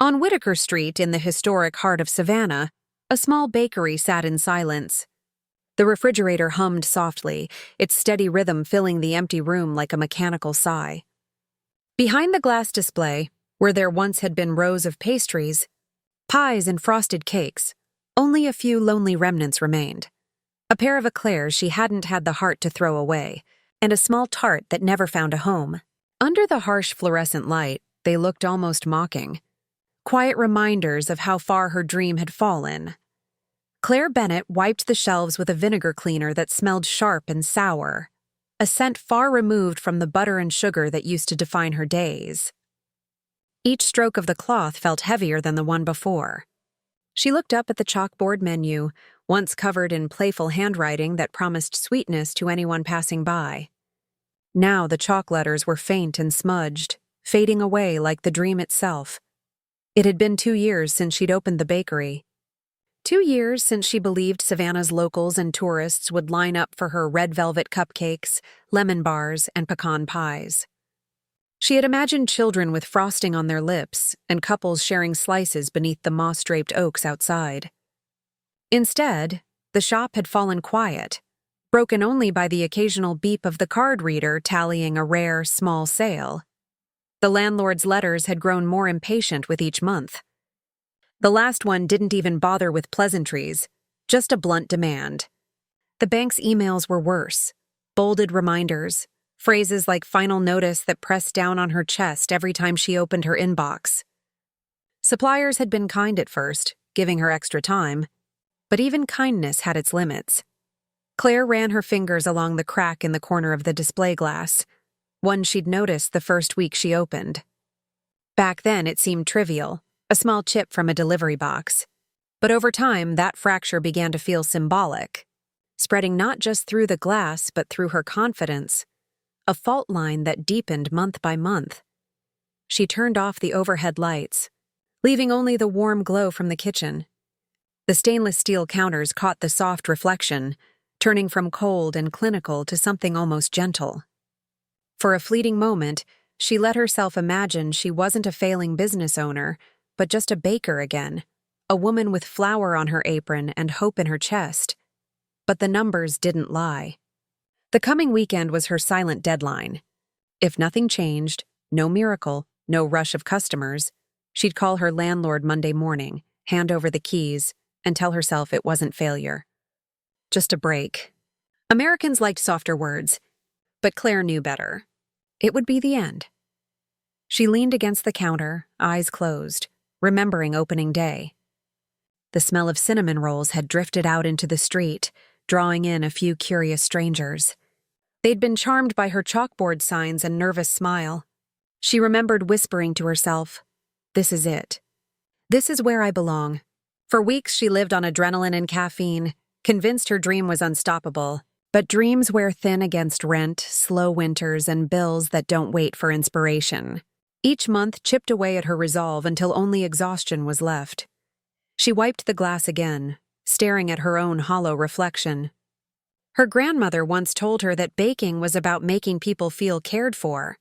On Whitaker Street in the historic heart of Savannah, a small bakery sat in silence. The refrigerator hummed softly, its steady rhythm filling the empty room like a mechanical sigh. Behind the glass display, where there once had been rows of pastries, pies and frosted cakes, only a few lonely remnants remained. A pair of eclairs she hadn't had the heart to throw away, and a small tart that never found a home. Under the harsh fluorescent light, they looked almost mocking. Quiet reminders of how far her dream had fallen. Claire Bennett wiped the shelves with a vinegar cleaner that smelled sharp and sour, a scent far removed from the butter and sugar that used to define her days. Each stroke of the cloth felt heavier than the one before. She looked up at the chalkboard menu, once covered in playful handwriting that promised sweetness to anyone passing by. Now the chalk letters were faint and smudged, fading away like the dream itself. It had been 2 years since she'd opened the bakery. 2 years since she believed Savannah's locals and tourists would line up for her red velvet cupcakes, lemon bars, and pecan pies. She had imagined children with frosting on their lips and couples sharing slices beneath the moss-draped oaks outside. Instead, the shop had fallen quiet, broken only by the occasional beep of the card reader tallying a rare, small sale. The landlord's letters had grown more impatient with each month. The last one didn't even bother with pleasantries, just a blunt demand. The bank's emails were worse, bolded reminders, phrases like final notice that pressed down on her chest every time she opened her inbox. Suppliers had been kind at first, giving her extra time, but even kindness had its limits. Claire ran her fingers along the crack in the corner of the display glass, one she'd noticed the first week she opened. Back then it seemed trivial, a small chip from a delivery box. But over time, that fracture began to feel symbolic, spreading not just through the glass but through her confidence, a fault line that deepened month by month. She turned off the overhead lights, leaving only the warm glow from the kitchen. The stainless steel counters caught the soft reflection, turning from cold and clinical to something almost gentle. For a fleeting moment, she let herself imagine she wasn't a failing business owner, but just a baker again, a woman with flour on her apron and hope in her chest. But the numbers didn't lie. The coming weekend was her silent deadline. If nothing changed, no miracle, no rush of customers, she'd call her landlord Monday morning, hand over the keys, and tell herself it wasn't failure. Just a break. Americans liked softer words, but Claire knew better. It would be the end. She leaned against the counter, eyes closed, remembering opening day. The smell of cinnamon rolls had drifted out into the street, drawing in a few curious strangers. They'd been charmed by her chalkboard signs and nervous smile. She remembered whispering to herself, "This is it. This is where I belong." For weeks she lived on adrenaline and caffeine, convinced her dream was unstoppable. But dreams wear thin against rent, slow winters, and bills that don't wait for inspiration. Each month chipped away at her resolve until only exhaustion was left. She wiped the glass again, staring at her own hollow reflection. Her grandmother once told her that baking was about making people feel cared for.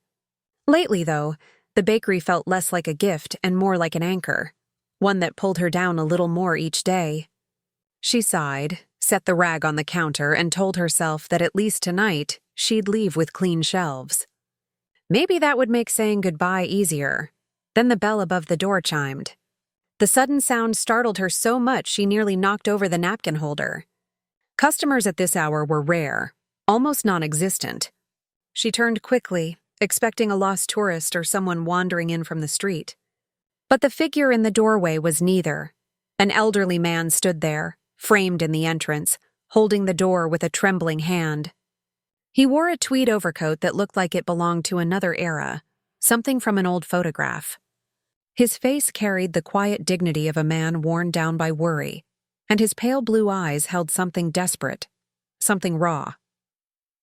Lately, though, the bakery felt less like a gift and more like an anchor, one that pulled her down a little more each day. She sighed, set the rag on the counter, and told herself that at least tonight she'd leave with clean shelves. Maybe that would make saying goodbye easier. Then the bell above the door chimed. The sudden sound startled her so much she nearly knocked over the napkin holder. Customers at this hour were rare, almost non-existent. She turned quickly, expecting a lost tourist or someone wandering in from the street. But the figure in the doorway was neither. An elderly man stood there, framed in the entrance, holding the door with a trembling hand. He wore a tweed overcoat that looked like it belonged to another era, something from an old photograph. His face carried the quiet dignity of a man worn down by worry, and his pale blue eyes held something desperate, something raw.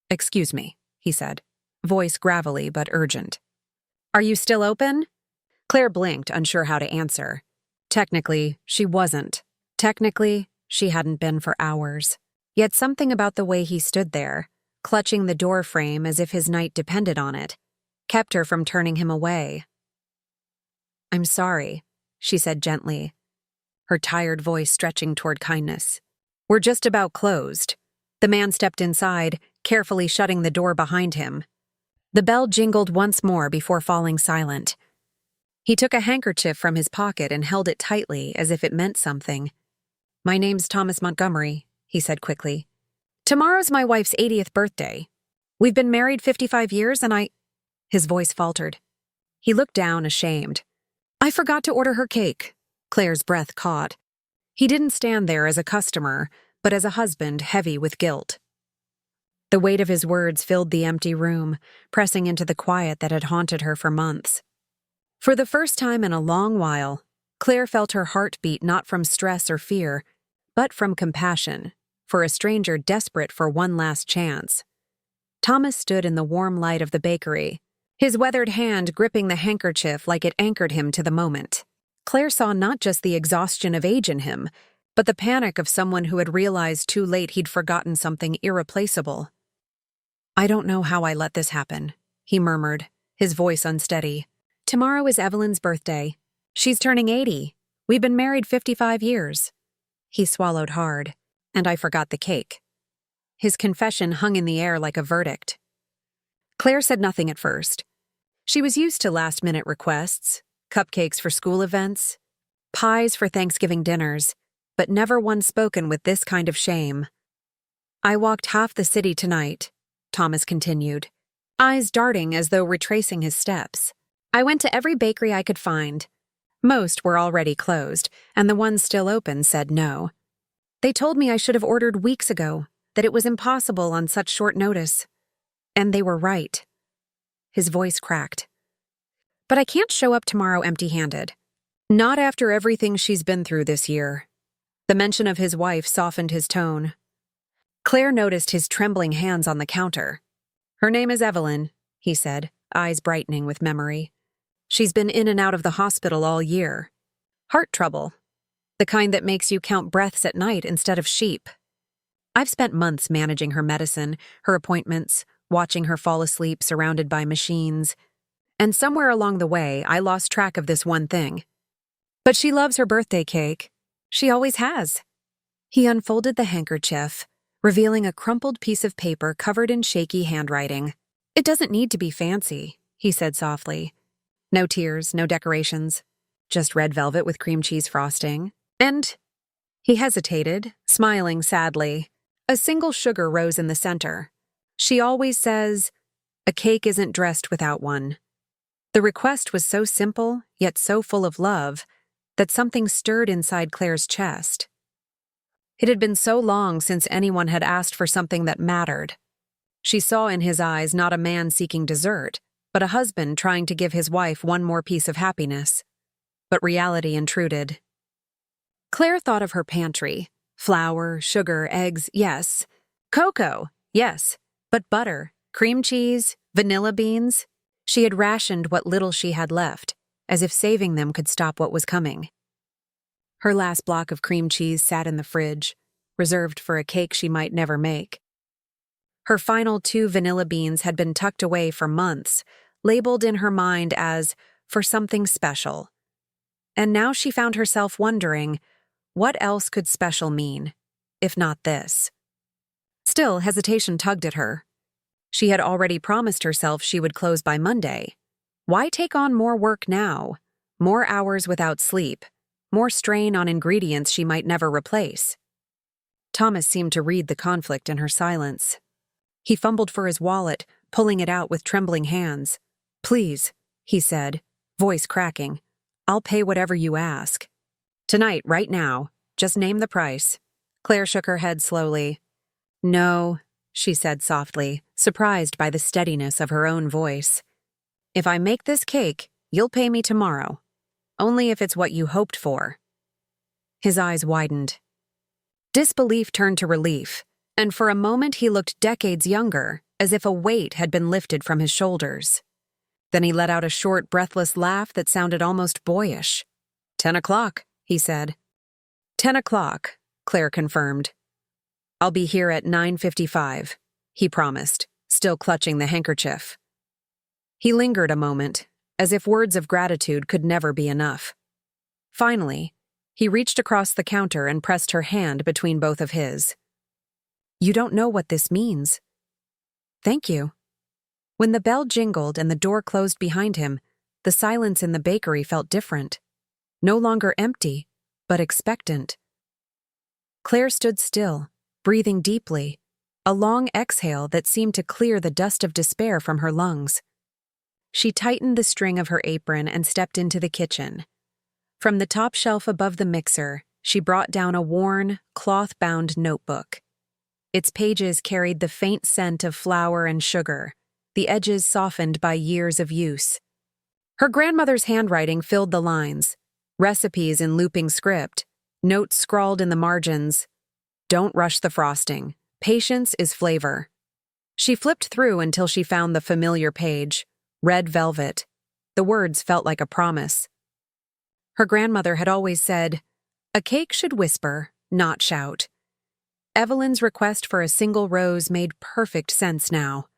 "Excuse me," he said, voice gravelly but urgent. "Are you still open?" Claire blinked, unsure how to answer. Technically, she wasn't. Technically, she hadn't been for hours. Yet something about the way he stood there, clutching the door frame as if his night depended on it, kept her from turning him away. "I'm sorry," she said gently, her tired voice stretching toward kindness. "We're just about closed." The man stepped inside, carefully shutting the door behind him. The bell jingled once more before falling silent. He took a handkerchief from his pocket and held it tightly as if it meant something. "My name's Thomas Montgomery," he said quickly. "Tomorrow's my wife's 80th birthday. We've been married 55 years and His voice faltered. He looked down, ashamed. "I forgot to order her cake." Claire's breath caught. He didn't stand there as a customer, but as a husband heavy with guilt. The weight of his words filled the empty room, pressing into the quiet that had haunted her for months. For the first time in a long while, Claire felt her heart beat not from stress or fear, but from compassion, for a stranger desperate for one last chance. Thomas stood in the warm light of the bakery, his weathered hand gripping the handkerchief like it anchored him to the moment. Claire saw not just the exhaustion of age in him, but the panic of someone who had realized too late he'd forgotten something irreplaceable. "I don't know how I let this happen," he murmured, his voice unsteady. "Tomorrow is Evelyn's birthday. She's turning 80. We've been married 55 years. He swallowed hard, and I forgot the cake. His confession hung in the air like a verdict. Claire said nothing at first. She was used to last-minute requests, cupcakes for school events, pies for Thanksgiving dinners, but never one spoken with this kind of shame. "I walked half the city tonight," Thomas continued, eyes darting as though retracing his steps. "I went to every bakery I could find. Most were already closed, and the ones still open said no. They told me I should have ordered weeks ago, that it was impossible on such short notice. And they were right." His voice cracked. "But I can't show up tomorrow empty-handed. Not after everything she's been through this year." The mention of his wife softened his tone. Claire noticed his trembling hands on the counter. "Her name is Evelyn," he said, eyes brightening with memory. "She's been in and out of the hospital all year. Heart trouble. The kind that makes you count breaths at night instead of sheep. I've spent months managing her medicine, her appointments, watching her fall asleep surrounded by machines. And somewhere along the way, I lost track of this one thing. But she loves her birthday cake. She always has." He unfolded the handkerchief, revealing a crumpled piece of paper covered in shaky handwriting. "It doesn't need to be fancy," he said softly. "No tears, no decorations. Just red velvet with cream cheese frosting. And—" He hesitated, smiling sadly. "A single sugar rose in the center. She always says, 'A cake isn't dressed without one.'" The request was so simple, yet so full of love, that something stirred inside Claire's chest. It had been so long since anyone had asked for something that mattered. She saw in his eyes not a man seeking dessert, but a husband trying to give his wife one more piece of happiness. But reality intruded. Claire thought of her pantry. Flour, sugar, eggs, yes. Cocoa, yes. But butter, cream cheese, vanilla beans? She had rationed what little she had left, as if saving them could stop what was coming. Her last block of cream cheese sat in the fridge, reserved for a cake she might never make. Her final 2 vanilla beans had been tucked away for months, labeled in her mind as "for something special." And now she found herself wondering, what else could special mean, if not this? Still, hesitation tugged at her. She had already promised herself she would close by Monday. Why take on more work now? More hours without sleep, more strain on ingredients she might never replace. Thomas seemed to read the conflict in her silence. He fumbled for his wallet, pulling it out with trembling hands. "Please," he said, voice cracking. "I'll pay whatever you ask. Tonight, right now. Just name the price." Claire shook her head slowly. "No," she said softly, surprised by the steadiness of her own voice. "If I make this cake, you'll pay me tomorrow. Only if it's what you hoped for." His eyes widened. Disbelief turned to relief, and for a moment he looked decades younger, as if a weight had been lifted from his shoulders. Then he let out a short, breathless laugh that sounded almost boyish. 10 o'clock, he said. 10 o'clock, Claire confirmed. "I'll be here at 9:55, he promised, still clutching the handkerchief. He lingered a moment, as if words of gratitude could never be enough. Finally, he reached across the counter and pressed her hand between both of his. "You don't know what this means." "Thank you." When the bell jingled and the door closed behind him, the silence in the bakery felt different. No longer empty, but expectant. Claire stood still, breathing deeply, a long exhale that seemed to clear the dust of despair from her lungs. She tightened the string of her apron and stepped into the kitchen. From the top shelf above the mixer, she brought down a worn, cloth-bound notebook. Its pages carried the faint scent of flour and sugar, the edges softened by years of use. Her grandmother's handwriting filled the lines, recipes in looping script, notes scrawled in the margins. "Don't rush the frosting. Patience is flavor." She flipped through until she found the familiar page, red velvet. The words felt like a promise. Her grandmother had always said, "A cake should whisper, not shout." Evelyn's request for a single rose made perfect sense now.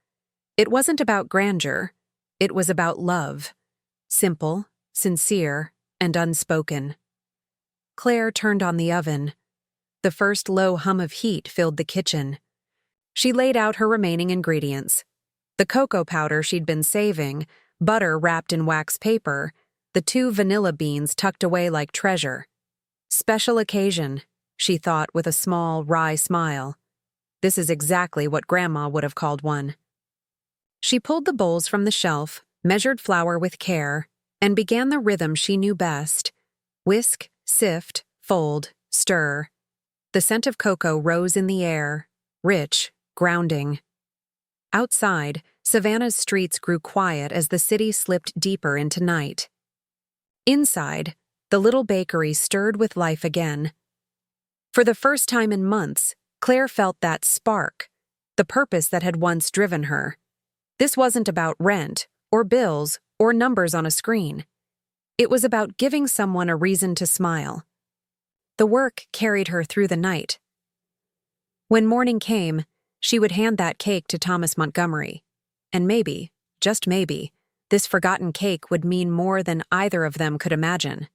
It wasn't about grandeur. It was about love. Simple, sincere, and unspoken. Claire turned on the oven. The first low hum of heat filled the kitchen. She laid out her remaining ingredients. The cocoa powder she'd been saving, butter wrapped in wax paper, the 2 vanilla beans tucked away like treasure. Special occasion, she thought with a small, wry smile. This is exactly what Grandma would have called one. She pulled the bowls from the shelf, measured flour with care, and began the rhythm she knew best. Whisk, sift, fold, stir. The scent of cocoa rose in the air, rich, grounding. Outside, Savannah's streets grew quiet as the city slipped deeper into night. Inside, the little bakery stirred with life again. For the first time in months, Claire felt that spark, the purpose that had once driven her. This wasn't about rent, or bills, or numbers on a screen. It was about giving someone a reason to smile. The work carried her through the night. When morning came, she would hand that cake to Thomas Montgomery. And maybe, just maybe, this forgotten cake would mean more than either of them could imagine.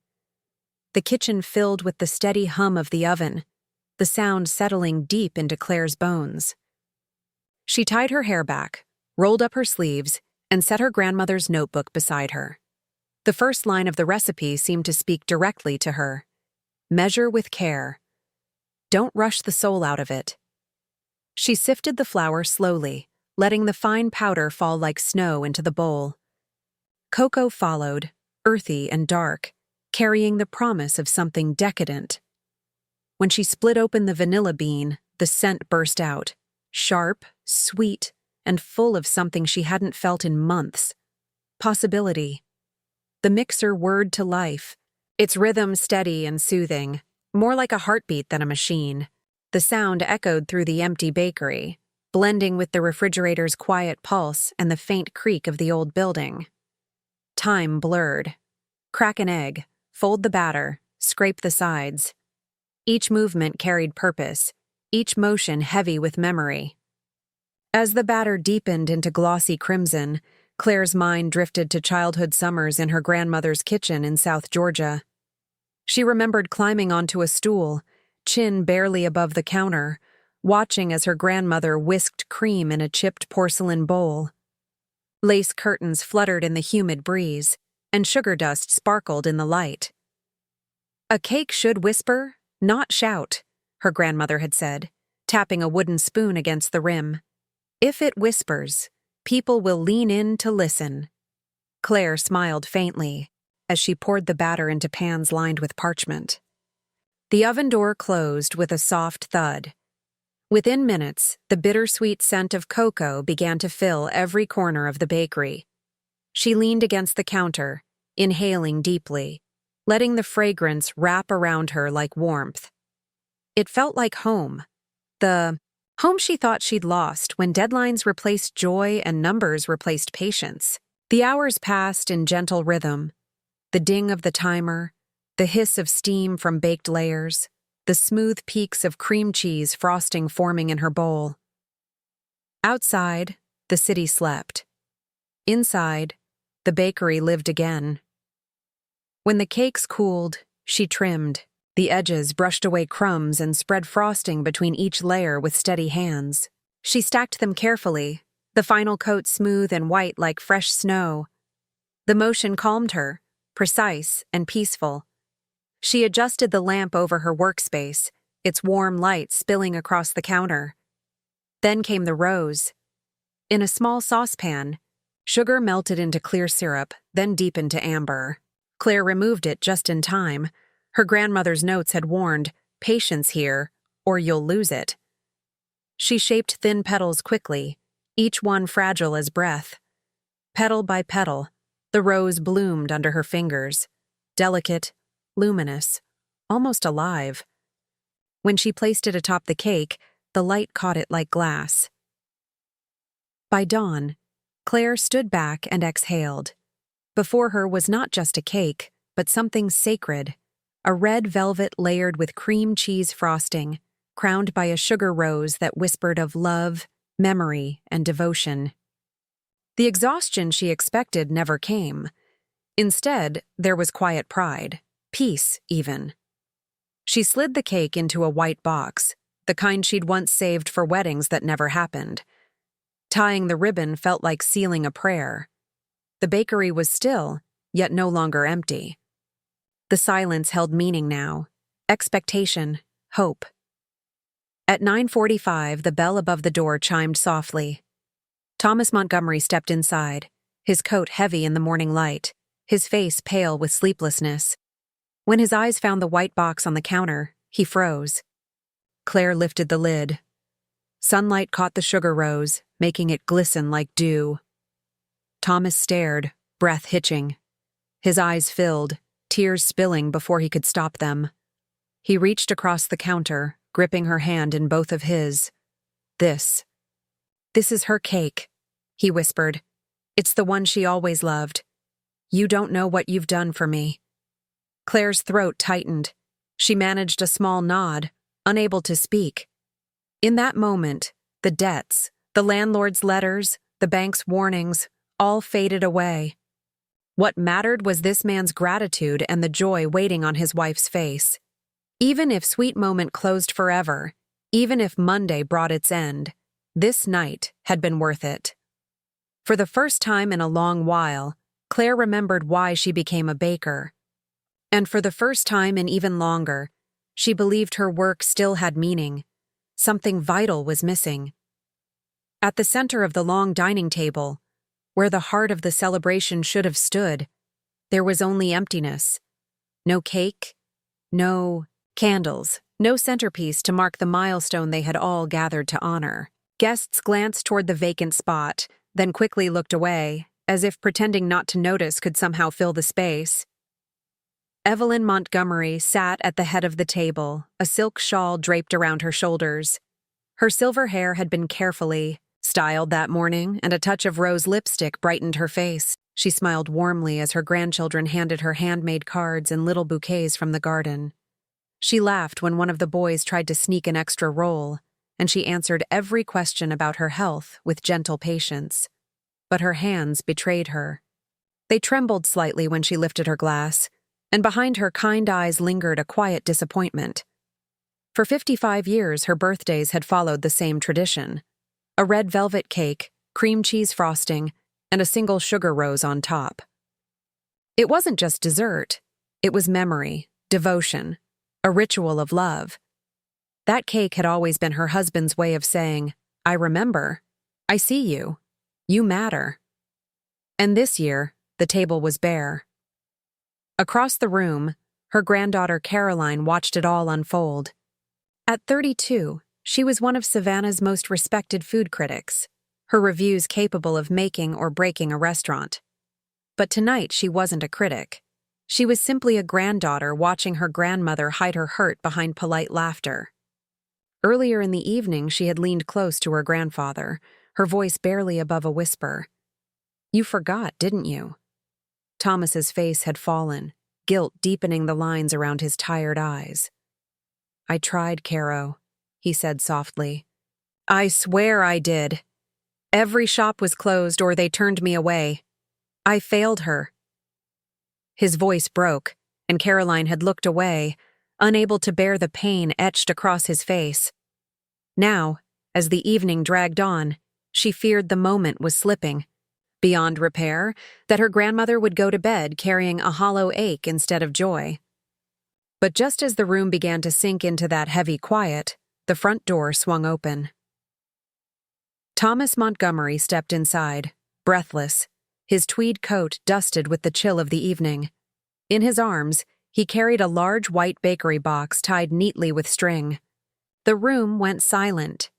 The kitchen filled with the steady hum of the oven, the sound settling deep into Claire's bones. She tied her hair back, rolled up her sleeves, and set her grandmother's notebook beside her. The first line of the recipe seemed to speak directly to her. Measure with care. Don't rush the soul out of it. She sifted the flour slowly, letting the fine powder fall like snow into the bowl. Cocoa followed, earthy and dark, carrying the promise of something decadent. When she split open the vanilla bean, the scent burst out, sharp, sweet, and full of something she hadn't felt in months. Possibility. The mixer whirred to life, its rhythm steady and soothing, more like a heartbeat than a machine. The sound echoed through the empty bakery, blending with the refrigerator's quiet pulse and the faint creak of the old building. Time blurred. Crack an egg, fold the batter, scrape the sides. Each movement carried purpose, each motion heavy with memory. As the batter deepened into glossy crimson, Claire's mind drifted to childhood summers in her grandmother's kitchen in South Georgia. She remembered climbing onto a stool, chin barely above the counter, watching as her grandmother whisked cream in a chipped porcelain bowl. Lace curtains fluttered in the humid breeze, and sugar dust sparkled in the light. "A cake should whisper, not shout," her grandmother had said, tapping a wooden spoon against the rim. "If it whispers, people will lean in to listen." Claire smiled faintly as she poured the batter into pans lined with parchment. The oven door closed with a soft thud. Within minutes, the bittersweet scent of cocoa began to fill every corner of the bakery. She leaned against the counter, inhaling deeply, letting the fragrance wrap around her like warmth. It felt like home. The home she thought she'd lost when deadlines replaced joy and numbers replaced patience. The hours passed in gentle rhythm. The ding of the timer, the hiss of steam from baked layers, the smooth peaks of cream cheese frosting forming in her bowl. Outside, the city slept. Inside, the bakery lived again. When the cakes cooled She trimmed. The edges brushed away crumbs and spread frosting between each layer with steady hands. She stacked them carefully, the final coat smooth and white like fresh snow. The motion calmed her, precise and peaceful. She adjusted the lamp over her workspace, its warm light spilling across the counter. Then came the rose. In a small saucepan, sugar melted into clear syrup, then deepened to amber. Claire removed it just in time. Her grandmother's notes had warned, "Patience here, or you'll lose it." She shaped thin petals quickly, each one fragile as breath. Petal by petal, the rose bloomed under her fingers, delicate, luminous, almost alive. When she placed it atop the cake, the light caught it like glass. By dawn, Claire stood back and exhaled. Before her was not just a cake, but something sacred, a red velvet layered with cream cheese frosting, crowned by a sugar rose that whispered of love, memory, and devotion. The exhaustion she expected never came. Instead, there was quiet pride, peace even. She slid the cake into a white box, the kind she'd once saved for weddings that never happened. Tying the ribbon felt like sealing a prayer. The bakery was still, yet no longer empty. The silence held meaning now, expectation, hope. At 9:45, the bell above the door chimed softly. Thomas Montgomery stepped inside, his coat heavy in the morning light, his face pale with sleeplessness. When his eyes found the white box on the counter, he froze. Claire lifted the lid. Sunlight caught the sugar rose, making it glisten like dew. Thomas stared, breath hitching. His eyes filled, tears spilling before he could stop them. He reached across the counter, gripping her hand in both of his. This is her cake," he whispered. "It's the one she always loved. You don't know what you've done for me." Claire's throat tightened. She managed a small nod, unable to speak. In that moment, the debts, the landlord's letters, the bank's warnings, all faded away. What mattered was this man's gratitude and the joy waiting on his wife's face. Even if Sweet Moment closed forever, even if Monday brought its end, this night had been worth it. For the first time in a long while, Claire remembered why she became a baker. And for the first time in even longer, she believed her work still had meaning. Something vital was missing. At the center of the long dining table, where the heart of the celebration should have stood, there was only emptiness. No cake, no candles, no centerpiece to mark the milestone they had all gathered to honor. Guests glanced toward the vacant spot, then quickly looked away, as if pretending not to notice could somehow fill the space. Evelyn Montgomery sat at the head of the table, a silk shawl draped around her shoulders. Her silver hair had been carefully styled that morning, and a touch of rose lipstick brightened her face. She smiled warmly as her grandchildren handed her handmade cards and little bouquets from the garden. She laughed when one of the boys tried to sneak an extra roll, and she answered every question about her health with gentle patience. But her hands betrayed her. They trembled slightly when she lifted her glass, and behind her kind eyes lingered a quiet disappointment. For 55 years, her birthdays had followed the same tradition. A red velvet cake, cream cheese frosting, and a single sugar rose on top. It wasn't just dessert. It was memory, devotion, a ritual of love. That cake had always been her husband's way of saying, "I remember. I see you. You matter." And this year, the table was bare. Across the room, her granddaughter Caroline watched it all unfold. At 32, she was one of Savannah's most respected food critics, her reviews capable of making or breaking a restaurant. But tonight she wasn't a critic. She was simply a granddaughter watching her grandmother hide her hurt behind polite laughter. Earlier in the evening, she had leaned close to her grandfather, her voice barely above a whisper. "You forgot, didn't you?" Thomas's face had fallen, guilt deepening the lines around his tired eyes. "I tried, Caro," he said softly. "I swear I did. Every shop was closed or they turned me away. I failed her." His voice broke, and Caroline had looked away, unable to bear the pain etched across his face. Now, as the evening dragged on, she feared the moment was slipping. Beyond repair, that her grandmother would go to bed carrying a hollow ache instead of joy. But just as the room began to sink into that heavy quiet, the front door swung open. Thomas Montgomery stepped inside, breathless, his tweed coat dusted with the chill of the evening. In his arms, he carried a large white bakery box tied neatly with string. The room went silent.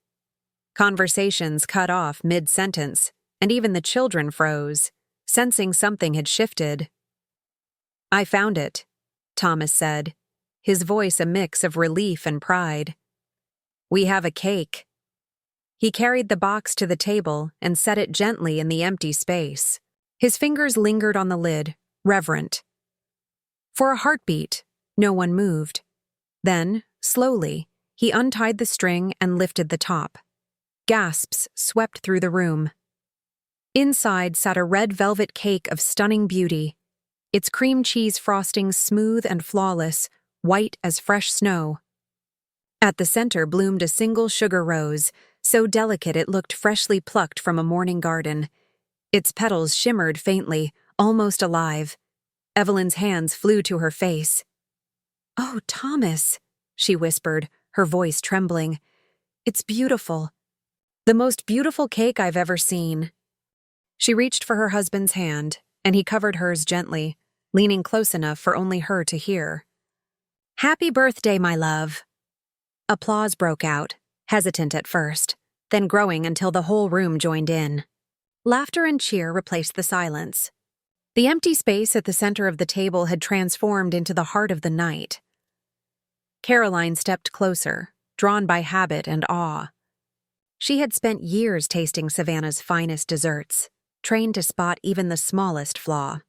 Conversations cut off mid-sentence, and even the children froze, sensing something had shifted. "I found it," Thomas said, his voice a mix of relief and pride. "We have a cake." He carried the box to the table and set it gently in the empty space. His fingers lingered on the lid, reverent. For a heartbeat, no one moved. Then, slowly, he untied the string and lifted the top. Gasps swept through the room. Inside sat a red velvet cake of stunning beauty, its cream cheese frosting smooth and flawless, white as fresh snow. At the center bloomed a single sugar rose, so delicate it looked freshly plucked from a morning garden. Its petals shimmered faintly, almost alive. Evelyn's hands flew to her face. "Oh, Thomas," she whispered, her voice trembling. "It's beautiful. The most beautiful cake I've ever seen." She reached for her husband's hand, and he covered hers gently, leaning close enough for only her to hear. "Happy birthday, my love." Applause broke out, hesitant at first, then growing until the whole room joined in. Laughter and cheer replaced the silence. The empty space at the center of the table had transformed into the heart of the night. Caroline stepped closer, drawn by habit and awe. She had spent years tasting Savannah's finest desserts, trained to spot even the smallest flaw.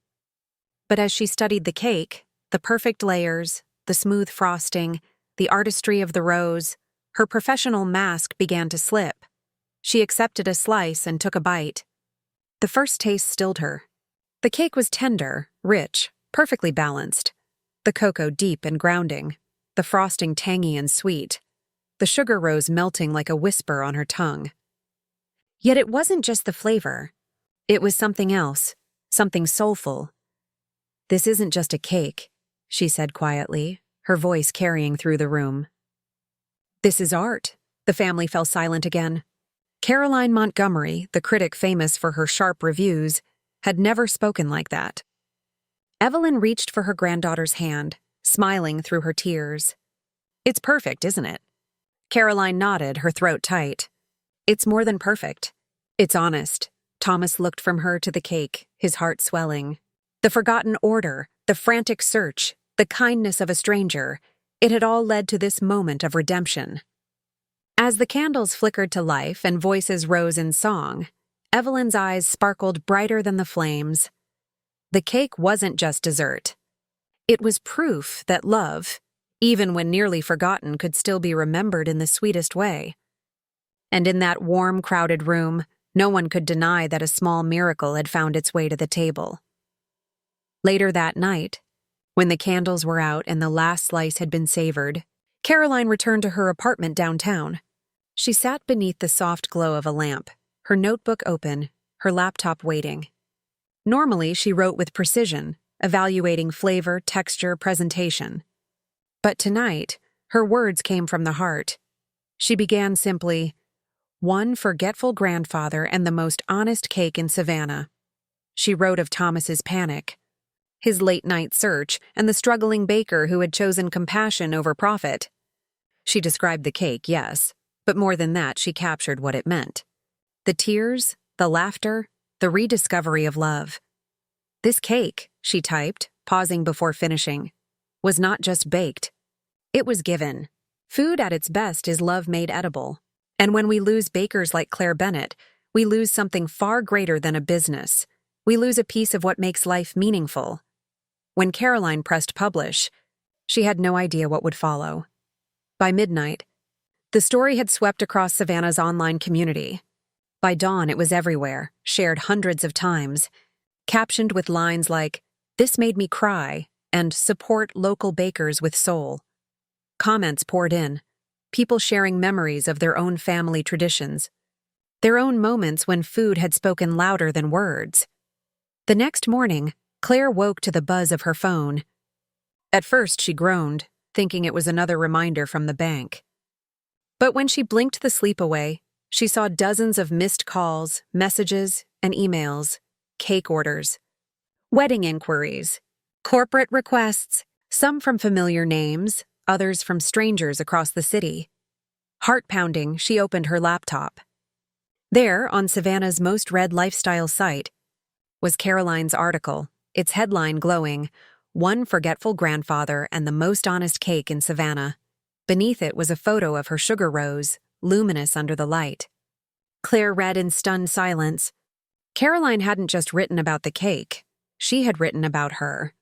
But as she studied the cake, the perfect layers, the smooth frosting, the artistry of the rose, her professional mask began to slip. She accepted a slice and took a bite. The first taste stilled her. The cake was tender, rich, perfectly balanced. The cocoa deep and grounding, the frosting tangy and sweet, the sugar rose melting like a whisper on her tongue. Yet it wasn't just the flavor. It was something else, something soulful. "This isn't just a cake," she said quietly, her voice carrying through the room. "This is art." The family fell silent again. Caroline Montgomery, the critic famous for her sharp reviews, had never spoken like that. Evelyn reached for her granddaughter's hand, smiling through her tears. "It's perfect, isn't it?" Caroline nodded, her throat tight. "It's more than perfect. It's honest." Thomas looked from her to the cake, his heart swelling. The forgotten order, the frantic search, the kindness of a stranger, it had all led to this moment of redemption. As the candles flickered to life and voices rose in song, Evelyn's eyes sparkled brighter than the flames. The cake wasn't just dessert. It was proof that love, even when nearly forgotten, could still be remembered in the sweetest way. And in that warm, crowded room, no one could deny that a small miracle had found its way to the table. Later that night, when the candles were out and the last slice had been savored, Caroline returned to her apartment downtown. She sat beneath the soft glow of a lamp, her notebook open, her laptop waiting. Normally, she wrote with precision, evaluating flavor, texture, presentation. But tonight, her words came from the heart. She began simply, "One forgetful grandfather and the most honest cake in Savannah." She wrote of Thomas's panic, his late-night search, and the struggling baker who had chosen compassion over profit. She described the cake, yes, but more than that, she captured what it meant. The tears, the laughter, the rediscovery of love. "This cake," she typed, pausing before finishing, "was not just baked. It was given." Food at its best is love made edible. And when we lose bakers like Claire Bennett, we lose something far greater than a business. We lose a piece of what makes life meaningful. When Caroline pressed publish, she had no idea what would follow. By midnight, the story had swept across Savannah's online community. By dawn, it was everywhere, shared hundreds of times, captioned with lines like, "This made me cry," and support local bakers with soul. Comments poured in, people sharing memories of their own family traditions, their own moments when food had spoken louder than words. The next morning, Claire woke to the buzz of her phone. At first, she groaned, thinking it was another reminder from the bank. But when she blinked the sleep away, she saw dozens of missed calls, messages, and emails, cake orders, wedding inquiries, corporate requests, some from familiar names, others from strangers across the city. Heart-pounding, she opened her laptop. There, on Savannah's most read lifestyle site, was Caroline's article, its headline glowing, "One Forgetful Grandfather and the Most Honest Cake in Savannah." Beneath it was a photo of her sugar rose, luminous under the light. Claire read in stunned silence. Caroline hadn't just written about the cake. She had written about her.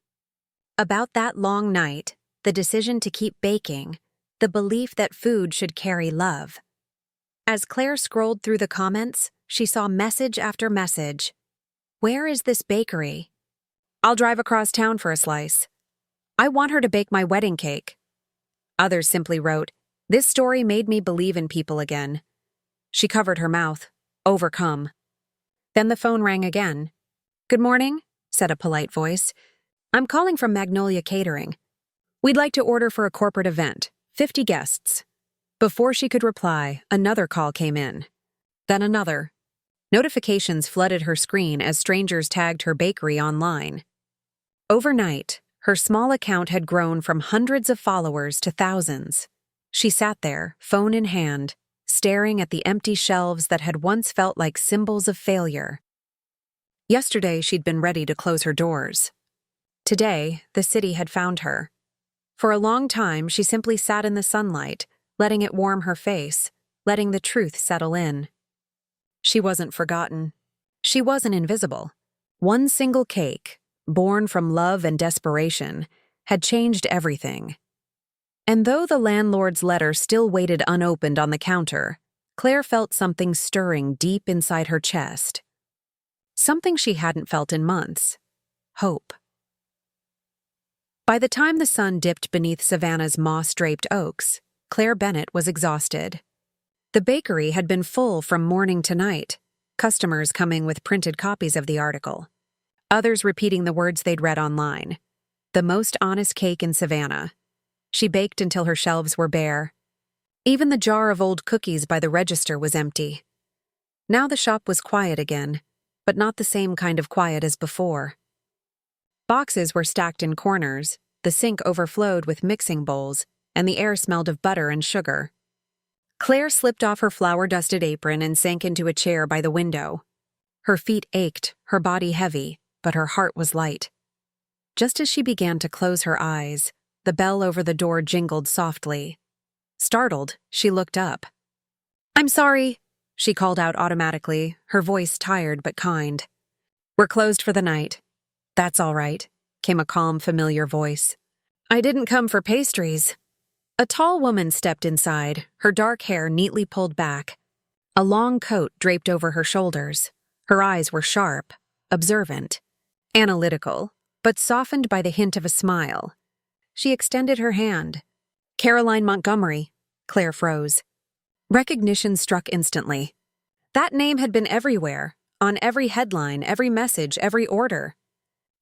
About that long night, the decision to keep baking, the belief that food should carry love. As Claire scrolled through the comments, she saw message after message. "Where is this bakery? I'll drive across town for a slice. I want her to bake my wedding cake." Others simply wrote, "This story made me believe in people again." She covered her mouth, overcome. Then the phone rang again. "Good morning," said a polite voice. "I'm calling from Magnolia Catering. We'd like to order for a corporate event, 50 guests." Before she could reply, another call came in. Then another. Notifications flooded her screen as strangers tagged her bakery online. Overnight, her small account had grown from hundreds of followers to thousands. She sat there, phone in hand, staring at the empty shelves that had once felt like symbols of failure. Yesterday, she'd been ready to close her doors. Today, the city had found her. For a long time, she simply sat in the sunlight, letting it warm her face, letting the truth settle in. She wasn't forgotten. She wasn't invisible. One single cake, born from love and desperation, had changed everything. And though the landlord's letter still waited unopened on the counter, Claire felt something stirring deep inside her chest. Something she hadn't felt in months. Hope. By the time the sun dipped beneath Savannah's moss-draped oaks, Claire Bennett was exhausted. The bakery had been full from morning to night, customers coming with printed copies of the article, others repeating the words they'd read online. The most honest cake in Savannah. She baked until her shelves were bare. Even the jar of old cookies by the register was empty. Now the shop was quiet again, but not the same kind of quiet as before. Boxes were stacked in corners, the sink overflowed with mixing bowls, and the air smelled of butter and sugar. Claire slipped off her flour-dusted apron and sank into a chair by the window. Her feet ached, her body heavy, but her heart was light. Just as she began to close her eyes, the bell over the door jingled softly. Startled, she looked up. "I'm sorry," she called out automatically, her voice tired but kind. "We're closed for the night." "That's all right," came a calm, familiar voice. "I didn't come for pastries." A tall woman stepped inside, her dark hair neatly pulled back. A long coat draped over her shoulders. Her eyes were sharp, observant, analytical, but softened by the hint of a smile. She extended her hand. "Caroline Montgomery." Claire froze. Recognition struck instantly. That name had been everywhere, on every headline, every message, every order.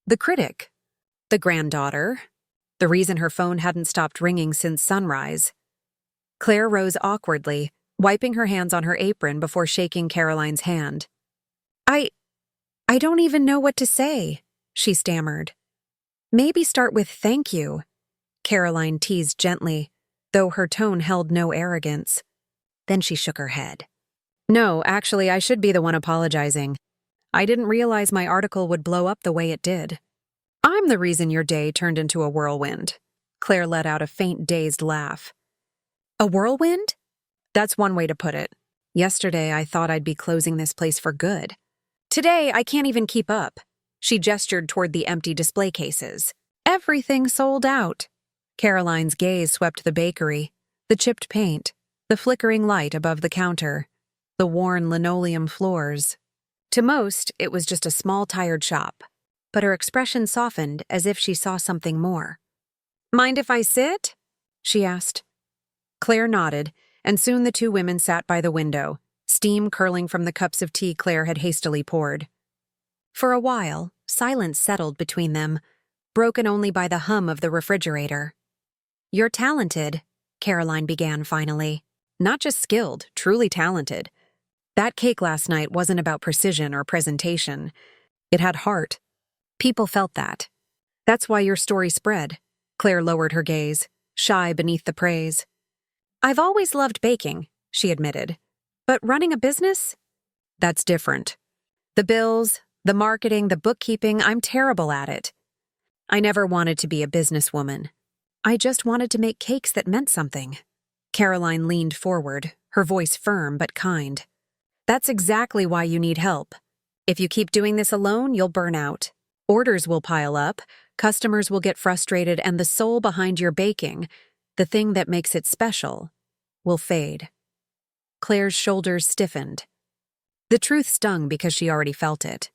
The critic, the granddaughter, the reason her phone hadn't stopped ringing since sunrise. Claire rose awkwardly, wiping her hands on her apron before shaking Caroline's hand. I don't even know what to say," she stammered. "Maybe start with thank you," Caroline teased gently, though her tone held no arrogance. Then she shook her head. "No, actually, I should be the one apologizing. I didn't realize my article would blow up the way it did. I'm the reason your day turned into a whirlwind." Claire let out a faint, dazed laugh. "A whirlwind?" "That's one way to put it. Yesterday, I thought I'd be closing this place for good. Today, I can't even keep up." She gestured toward the empty display cases. "Everything sold out." Caroline's gaze swept the bakery, the chipped paint, the flickering light above the counter, the worn linoleum floors. To most, it was just a small, tired shop. but her expression softened as if she saw something more. "Mind if I sit?" she asked. Claire nodded, and soon the two women sat by the window, steam curling from the cups of tea Claire had hastily poured. For a while, silence settled between them, broken only by the hum of the refrigerator. "You're talented," Caroline began finally. "Not just skilled, truly talented. That cake last night wasn't about precision or presentation. It had heart. People felt that. That's why your story spread." Claire lowered her gaze, shy beneath the praise. "I've always loved baking," she admitted. "But running a business? That's different. The bills, the marketing, the bookkeeping, I'm terrible at it. I never wanted to be a businesswoman. I just wanted to make cakes that meant something." Caroline leaned forward, her voice firm but kind. "That's exactly why you need help. If you keep doing this alone, you'll burn out. Orders will pile up, customers will get frustrated, and the soul behind your baking, the thing that makes it special, will fade." Claire's shoulders stiffened. The truth stung because she already felt it.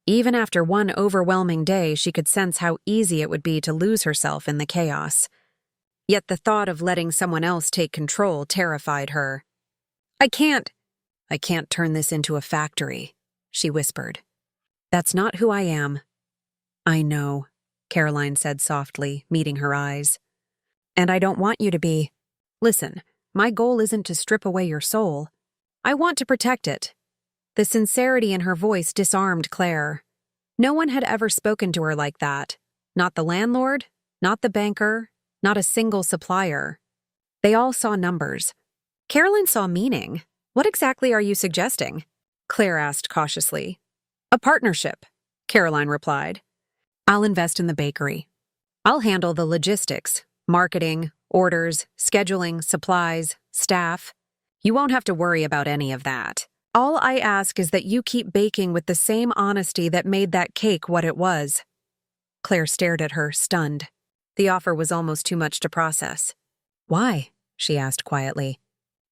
Even after one overwhelming day, she could sense how easy it would be to lose herself in the chaos. Yet the thought of letting someone else take control terrified her. I can't turn this into a factory," she whispered. "That's not who I am." "I know," Caroline said softly, meeting her eyes. "And I don't want you to be. Listen, my goal isn't to strip away your soul. I want to protect it." The sincerity in her voice disarmed Claire. No one had ever spoken to her like that. Not the landlord, not the banker, not a single supplier. They all saw numbers. Caroline saw meaning. "What exactly are you suggesting?" Claire asked cautiously. "A partnership," Caroline replied. "I'll invest in the bakery. I'll handle the logistics, marketing, orders, scheduling, supplies, staff. You won't have to worry about any of that. All I ask is that you keep baking with the same honesty that made that cake what it was." Claire stared at her, stunned. The offer was almost too much to process. "Why?" she asked quietly.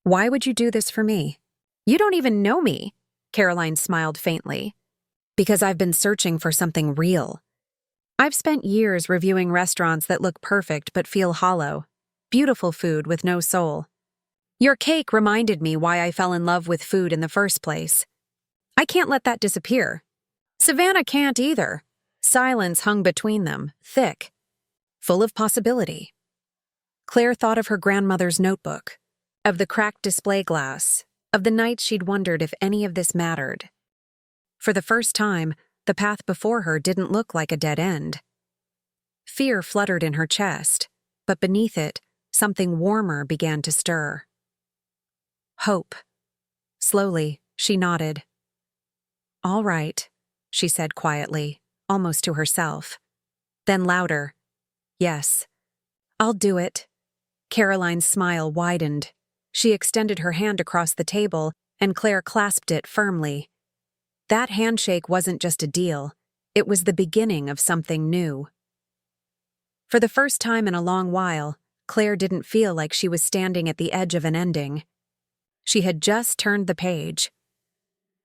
"Why would you do this for me?" "You don't even know me," Caroline smiled faintly. "Because I've been searching for something real. I've spent years reviewing restaurants that look perfect but feel hollow. Beautiful food with no soul. Your cake reminded me why I fell in love with food in the first place. I can't let that disappear. Savannah can't either." Silence hung between them, thick, full of possibility. Claire thought of her grandmother's notebook, of the cracked display glass, of the nights she'd wondered if any of this mattered. For the first time, the path before her didn't look like a dead end. Fear fluttered in her chest, but beneath it, something warmer began to stir. Hope. Slowly, she nodded. "All right," she said quietly, almost to herself. Then louder, "Yes, I'll do it." Caroline's smile widened. She extended her hand across the table, and Claire clasped it firmly. That handshake wasn't just a deal, it was the beginning of something new. For the first time in a long while, Claire didn't feel like she was standing at the edge of an ending. She had just turned the page.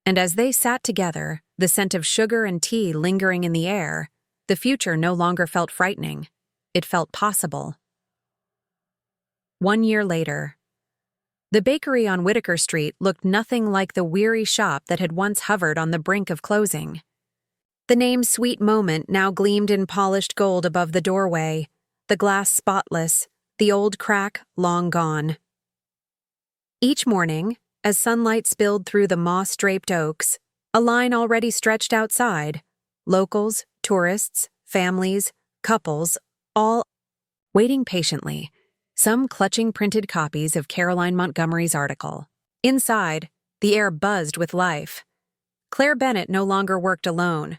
And as they sat together, the scent of sugar and tea lingering in the air, the future no longer felt frightening. It felt possible. 1 year later, the bakery on Whitaker Street looked nothing like the weary shop that had once hovered on the brink of closing. The name Sweet Moment now gleamed in polished gold above the doorway, the glass spotless, the old crack long gone. Each morning, as sunlight spilled through the moss-draped oaks, a line already stretched outside, locals, tourists, families, couples, all waiting patiently, some clutching printed copies of Caroline Montgomery's article. Inside, the air buzzed with life. Claire Bennett no longer worked alone.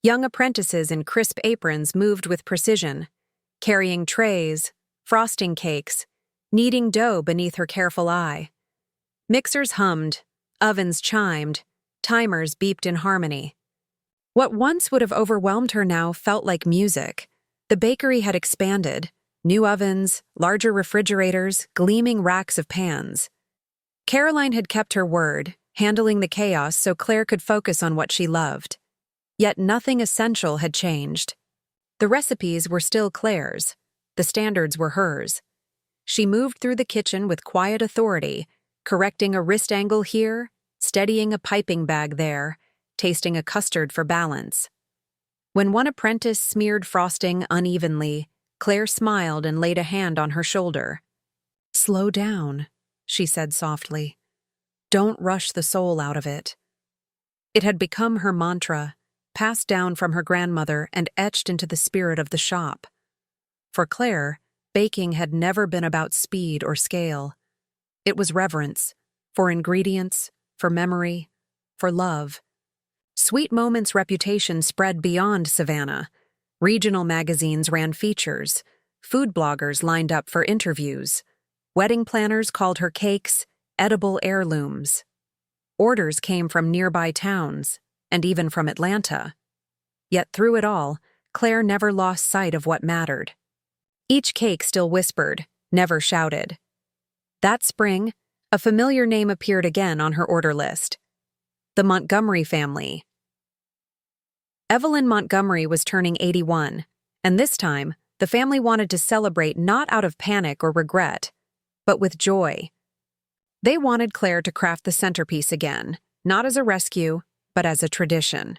Young apprentices in crisp aprons moved with precision, carrying trays, frosting cakes, kneading dough beneath her careful eye. Mixers hummed, ovens chimed, timers beeped in harmony. What once would have overwhelmed her now felt like music. The bakery had expanded, new ovens, larger refrigerators, gleaming racks of pans. Caroline had kept her word, handling the chaos so Claire could focus on what she loved. Yet nothing essential had changed. The recipes were still Claire's. The standards were hers. She moved through the kitchen with quiet authority, correcting a wrist angle here, steadying a piping bag there, tasting a custard for balance. When one apprentice smeared frosting unevenly, Claire smiled and laid a hand on her shoulder. "Slow down," she said softly. "Don't rush the soul out of it." It had become her mantra, passed down from her grandmother and etched into the spirit of the shop. For Claire, baking had never been about speed or scale. It was reverence, for ingredients, for memory, for love. Sweet Moment's reputation spread beyond Savannah. Regional magazines ran features. Food bloggers lined up for interviews. Wedding planners called her cakes edible heirlooms. Orders came from nearby towns, and even from Atlanta. Yet through it all, Claire never lost sight of what mattered. Each cake still whispered, never shouted. That spring, a familiar name appeared again on her order list. The Montgomery family. Evelyn Montgomery was turning 81, and this time, the family wanted to celebrate not out of panic or regret, but with joy. They wanted Claire to craft the centerpiece again, not as a rescue, but as a tradition.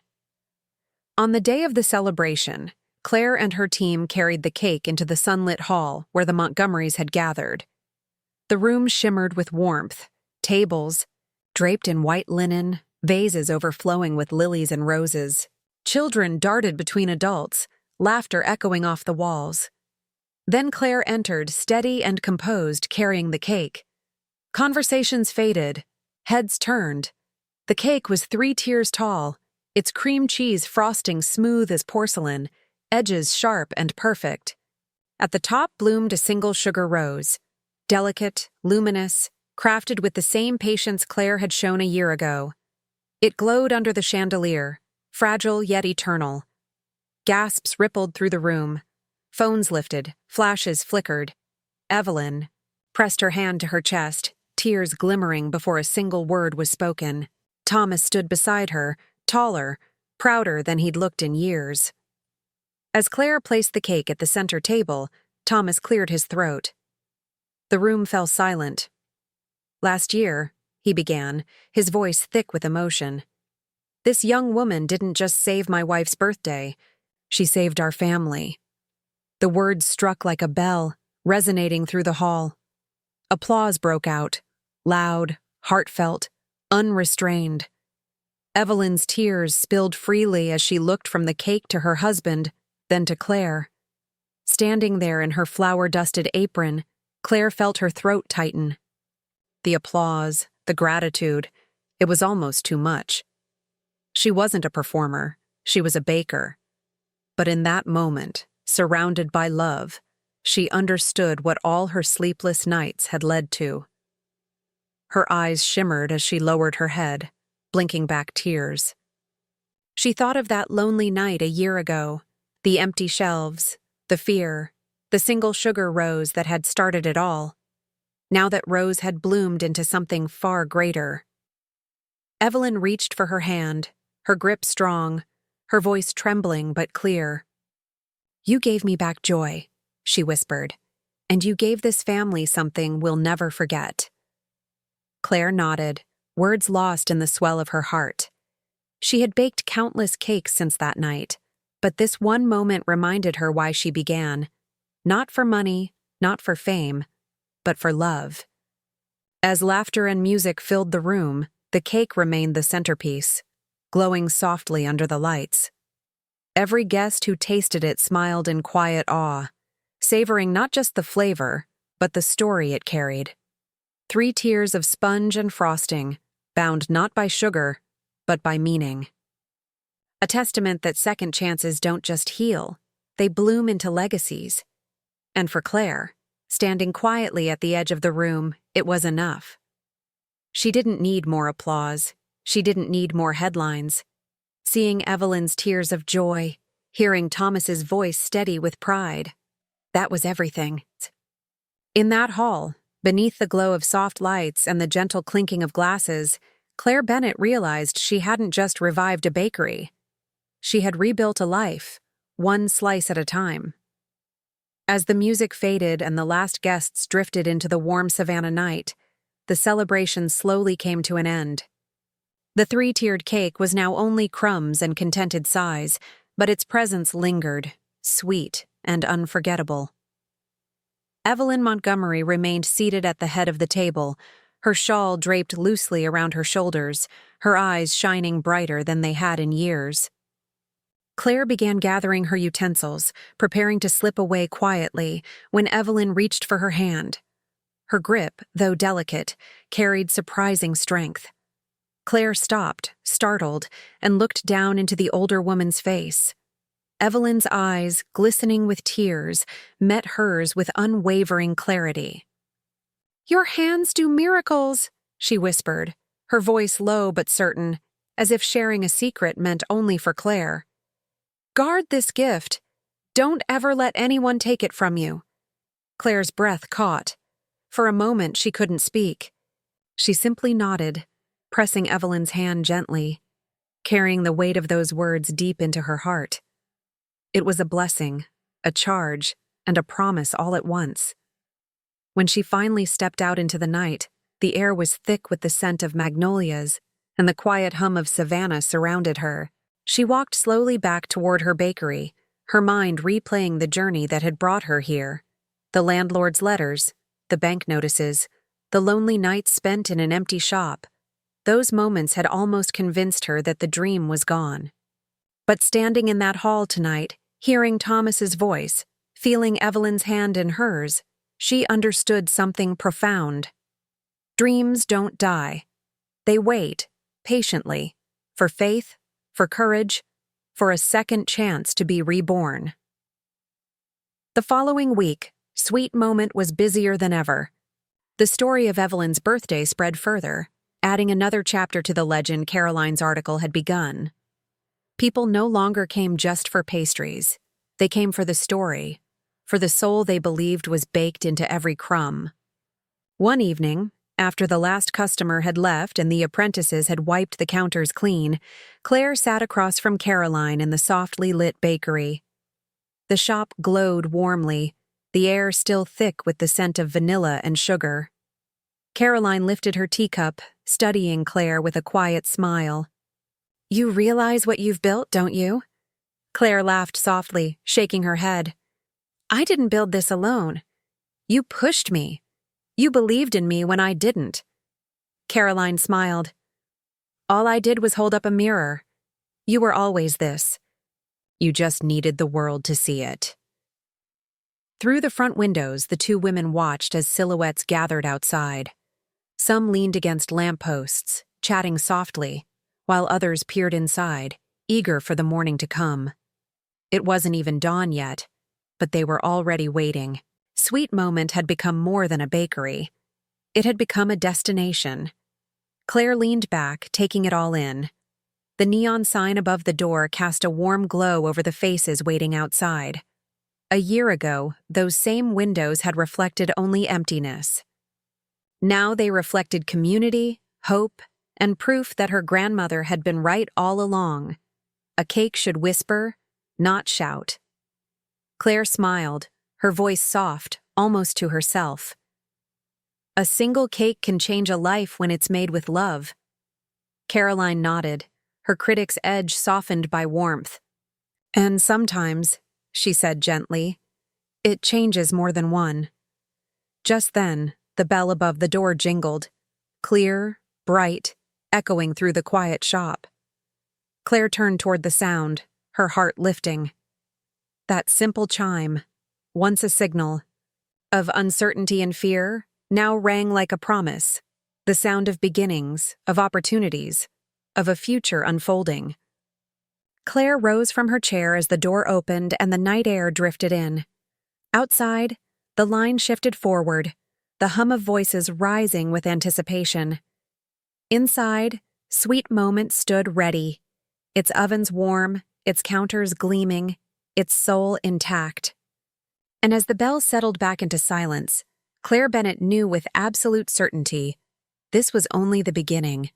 On the day of the celebration, Claire and her team carried the cake into the sunlit hall where the Montgomerys had gathered. The room shimmered with warmth, tables, draped in white linen, vases overflowing with lilies and roses. Children darted between adults, laughter echoing off the walls. Then Claire entered, steady and composed, carrying the cake. Conversations faded, heads turned. The cake was 3 tiers tall, its cream cheese frosting smooth as porcelain, edges sharp and perfect. At the top bloomed a single sugar rose, delicate, luminous, crafted with the same patience Claire had shown a year ago. It glowed under the chandelier, fragile yet eternal. Gasps rippled through the room. Phones lifted, flashes flickered. Evelyn pressed her hand to her chest, tears glimmering before a single word was spoken. Thomas stood beside her, taller, prouder than he'd looked in years. As Claire placed the cake at the center table, Thomas cleared his throat. The room fell silent. "Last year," he began, his voice thick with emotion, "this young woman didn't just save my wife's birthday, she saved our family." The words struck like a bell, resonating through the hall. Applause broke out, loud, heartfelt, unrestrained. Evelyn's tears spilled freely as she looked from the cake to her husband, then to Claire. Standing there in her flour-dusted apron, Claire felt her throat tighten. The applause, the gratitude, it was almost too much. She wasn't a performer, she was a baker. But in that moment, surrounded by love, she understood what all her sleepless nights had led to. Her eyes shimmered as she lowered her head, blinking back tears. She thought of that lonely night a year ago, the empty shelves, the fear, the single sugar rose that had started it all. Now that rose had bloomed into something far greater. Evelyn reached for her hand, her grip strong, her voice trembling but clear. "You gave me back joy," she whispered, "and you gave this family something we'll never forget." Claire nodded, words lost in the swell of her heart. She had baked countless cakes since that night, but this one moment reminded her why she began. Not for money, not for fame, but for love. As laughter and music filled the room, the cake remained the centerpiece, glowing softly under the lights. Every guest who tasted it smiled in quiet awe, savoring not just the flavor, but the story it carried. 3 tiers of sponge and frosting, bound not by sugar, but by meaning. A testament that second chances don't just heal, they bloom into legacies. And for Claire, standing quietly at the edge of the room, it was enough. She didn't need more applause. She didn't need more headlines. Seeing Evelyn's tears of joy, hearing Thomas's voice steady with pride, that was everything. In that hall, beneath the glow of soft lights and the gentle clinking of glasses, Claire Bennett realized she hadn't just revived a bakery. She had rebuilt a life, one slice at a time. As the music faded and the last guests drifted into the warm Savannah night, the celebration slowly came to an end. The three-tiered cake was now only crumbs and contented sighs, but its presence lingered, sweet and unforgettable. Evelyn Montgomery remained seated at the head of the table, her shawl draped loosely around her shoulders, her eyes shining brighter than they had in years. Claire began gathering her utensils, preparing to slip away quietly, when Evelyn reached for her hand. Her grip, though delicate, carried surprising strength. Claire stopped, startled, and looked down into the older woman's face. Evelyn's eyes, glistening with tears, met hers with unwavering clarity. "Your hands do miracles," she whispered, her voice low but certain, as if sharing a secret meant only for Claire. "Guard this gift. Don't ever let anyone take it from you." Claire's breath caught. For a moment she couldn't speak. She simply nodded, pressing Evelyn's hand gently, carrying the weight of those words deep into her heart. It was a blessing, a charge, and a promise all at once. When she finally stepped out into the night, the air was thick with the scent of magnolias, and the quiet hum of Savannah surrounded her. She walked slowly back toward her bakery, her mind replaying the journey that had brought her here. The landlord's letters, the bank notices, the lonely nights spent in an empty shop. Those moments had almost convinced her that the dream was gone. But standing in that hall tonight, hearing Thomas's voice, feeling Evelyn's hand in hers, she understood something profound. Dreams don't die. They wait, patiently, for faith, for courage, for a second chance to be reborn. The following week, Sweet Moment was busier than ever. The story of Evelyn's birthday spread further, adding another chapter to the legend Caroline's article had begun. People no longer came just for pastries. They came for the story, for the soul they believed was baked into every crumb. One evening, after the last customer had left and the apprentices had wiped the counters clean, Claire sat across from Caroline in the softly lit bakery. The shop glowed warmly, the air still thick with the scent of vanilla and sugar. Caroline lifted her teacup, studying Claire with a quiet smile. "You realize what you've built, don't you?" Claire laughed softly, shaking her head. "I didn't build this alone. You pushed me. You believed in me when I didn't." Caroline smiled. "All I did was hold up a mirror. You were always this. You just needed the world to see it." Through the front windows, the two women watched as silhouettes gathered outside. Some leaned against lampposts, chatting softly, while others peered inside, eager for the morning to come. It wasn't even dawn yet, but they were already waiting. Sweet Moment had become more than a bakery. It had become a destination. Claire leaned back, taking it all in. The neon sign above the door cast a warm glow over the faces waiting outside. A year ago, those same windows had reflected only emptiness. Now they reflected community, hope, and proof that her grandmother had been right all along. A cake should whisper, not shout. Claire smiled, her voice soft, almost to herself. A single cake can change a life when it's made with love. Caroline nodded, her critic's edge softened by warmth. "And sometimes," she said gently, "it changes more than one." Just then, the bell above the door jingled, clear, bright, echoing through the quiet shop. Claire turned toward the sound, her heart lifting. That simple chime, once a signal of uncertainty and fear, now rang like a promise, the sound of beginnings, of opportunities, of a future unfolding. Claire rose from her chair as the door opened and the night air drifted in. Outside, the line shifted forward, the hum of voices rising with anticipation. Inside, Sweet Moment stood ready, its ovens warm, its counters gleaming, its soul intact. And as the bell settled back into silence, Claire Bennett knew with absolute certainty this was only the beginning.